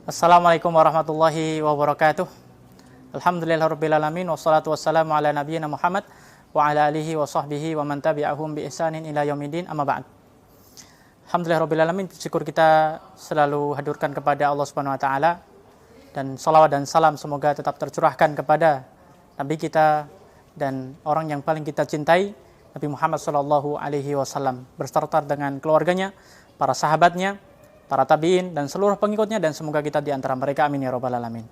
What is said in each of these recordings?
Assalamualaikum warahmatullahi wabarakatuh. Alhamdulillahirrabbilalamin. Wassalatu wassalamu ala nabiyyina Muhammad wa ala alihi wa sahbihi wa man tabi'ahum bi ihsanin ila yaumidin, amma ba'd. Alhamdulillahirrabbilalamin. Syukur kita selalu haturkan kepada Allah Subhanahu wa taala, dan salawat dan salam semoga tetap tercurahkan kepada Nabi kita dan orang yang paling kita cintai, Nabi Muhammad sallallahu alaihi wasallam, berserta dengan keluarganya, para sahabatnya, para tabi'in, dan seluruh pengikutnya, dan semoga kita di antara mereka, amin ya rabbal alamin.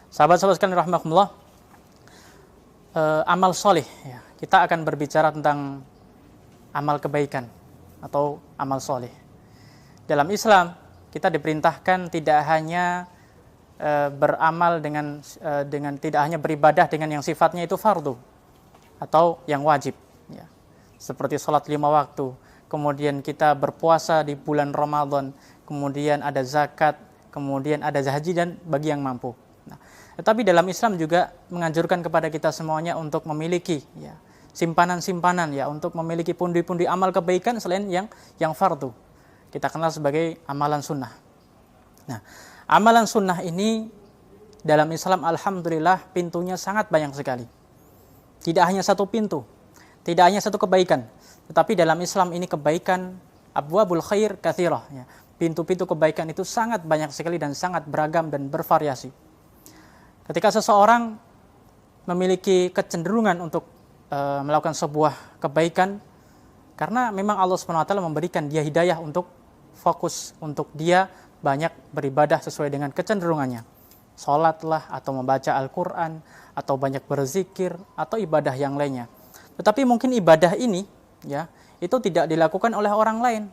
Sahabat-sahabat sekalian rahimakumullah, amal soleh, ya. Kita akan berbicara tentang amal kebaikan atau amal soleh. Dalam Islam, kita diperintahkan tidak hanya beramal dengan tidak hanya beribadah dengan yang sifatnya itu fardu atau yang wajib, ya. Seperti sholat 5 waktu, kemudian kita berpuasa di bulan Ramadan, kemudian ada zakat, kemudian ada haji, dan bagi yang mampu. Nah, tetapi dalam Islam juga menganjurkan kepada kita semuanya untuk memiliki, ya, simpanan-simpanan, ya, untuk memiliki pundi-pundi amal kebaikan selain yang fardu. Kita kenal sebagai amalan sunnah. Nah, amalan sunnah ini dalam Islam alhamdulillah pintunya sangat banyak sekali. Tidak hanya satu pintu, tidak hanya satu kebaikan, tetapi dalam Islam ini kebaikan, abwabul khair katsirah, ya. Pintu-pintu kebaikan itu sangat banyak sekali dan sangat beragam dan bervariasi. Ketika seseorang memiliki kecenderungan untuk melakukan sebuah kebaikan, karena memang Allah SWT memberikan dia hidayah untuk fokus, untuk dia banyak beribadah sesuai dengan kecenderungannya. Sholatlah, atau membaca Al-Quran, atau banyak berzikir, atau ibadah yang lainnya. Tetapi mungkin ibadah ini, ya, itu tidak dilakukan oleh orang lain.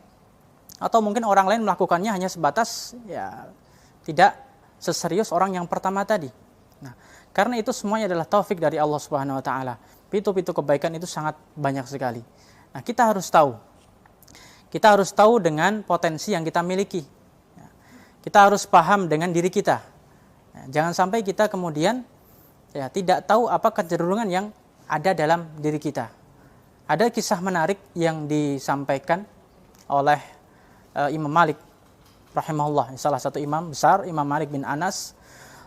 Atau mungkin orang lain melakukannya hanya sebatas, ya, tidak seserius orang yang pertama tadi. Nah, karena itu semuanya adalah taufik dari Allah Subhanahu wa taala. Pintu-pintu kebaikan itu sangat banyak sekali. Nah, kita harus tahu. Kita harus tahu dengan potensi yang kita miliki. Kita harus paham dengan diri kita. Jangan sampai kita kemudian, ya, tidak tahu apa kecenderungan yang ada dalam diri kita. Ada kisah menarik yang disampaikan oleh Imam Malik rahimahullah, salah satu imam besar, Imam Malik bin Anas.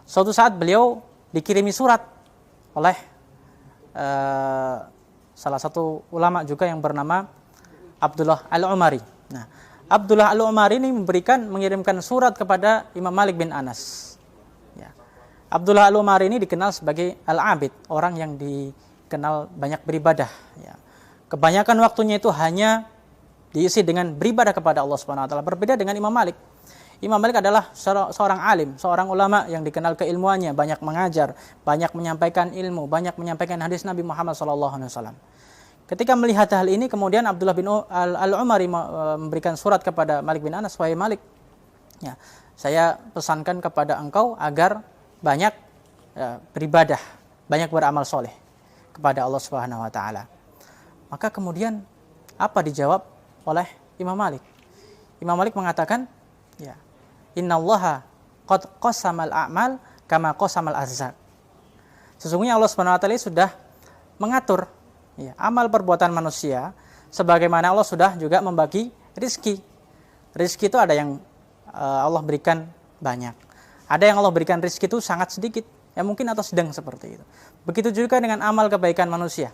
Suatu saat beliau dikirimi surat oleh salah satu ulama juga yang bernama Abdullah Al-Umari. Nah, Abdullah Al-Umari ini mengirimkan surat kepada Imam Malik bin Anas. Ya. Abdullah Al-Umari ini dikenal sebagai Al-Abid, orang yang dikenal banyak beribadah. Ya. Kebanyakan waktunya itu hanya diisi dengan beribadah kepada Allah Subhanahu wa taala. Berbeda dengan Imam Malik. Imam Malik adalah seorang alim, seorang ulama yang dikenal keilmuannya, banyak mengajar, banyak menyampaikan ilmu, banyak menyampaikan hadis Nabi Muhammad SAW. Ketika melihat hal ini, kemudian Abdullah bin Al-Umari memberikan surat kepada Malik bin Anas, "Wahai Malik, ya, saya pesankan kepada engkau agar banyak beribadah, banyak beramal soleh kepada Allah Subhanahu wa taala." Maka kemudian apa dijawab oleh Imam Malik? Imam Malik mengatakan, ya, innallaha qad qasamal a'mal kama qasamal arzaq. Sesungguhnya Allah Subhanahu wa taala sudah mengatur, ya, amal perbuatan manusia sebagaimana Allah sudah juga membagi rizki. Rizki itu ada yang Allah berikan banyak. Ada yang Allah berikan rizki itu sangat sedikit, ya, mungkin atau sedang seperti itu. Begitu juga dengan amal kebaikan manusia.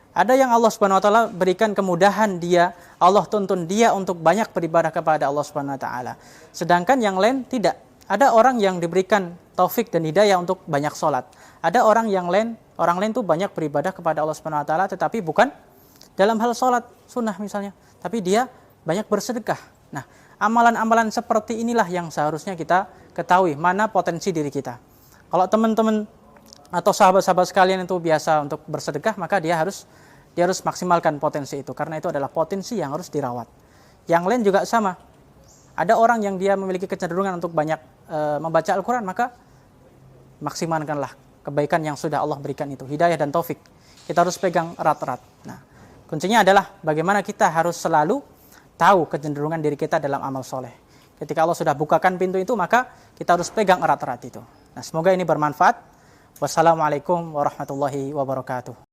Ada yang Allah Subhanahu wa taala berikan kemudahan dia, Allah tuntun dia untuk banyak beribadah kepada Allah Subhanahu wa taala. Sedangkan yang lain tidak. Ada orang yang diberikan taufik dan hidayah untuk banyak sholat. Ada orang lain tuh banyak beribadah kepada Allah Subhanahu wa taala, tetapi bukan dalam hal sholat sunnah misalnya, tapi dia banyak bersedekah. Nah, amalan-amalan seperti inilah yang seharusnya kita ketahui mana potensi diri kita. Kalau teman-teman atau sahabat-sahabat sekalian itu biasa untuk bersedekah, maka dia harus maksimalkan potensi itu, karena itu adalah potensi yang harus dirawat. Yang lain juga sama. Ada orang yang dia memiliki kecenderungan untuk banyak membaca Al-Quran, maka maksimalkanlah kebaikan yang sudah Allah berikan itu, hidayah dan taufik. Kita harus pegang erat-erat. Nah, kuncinya adalah bagaimana kita harus selalu tahu kecenderungan diri kita dalam amal soleh. Ketika Allah sudah bukakan pintu itu, maka kita harus pegang erat-erat itu. Nah, semoga ini bermanfaat. Wassalamualaikum warahmatullahi wabarakatuh.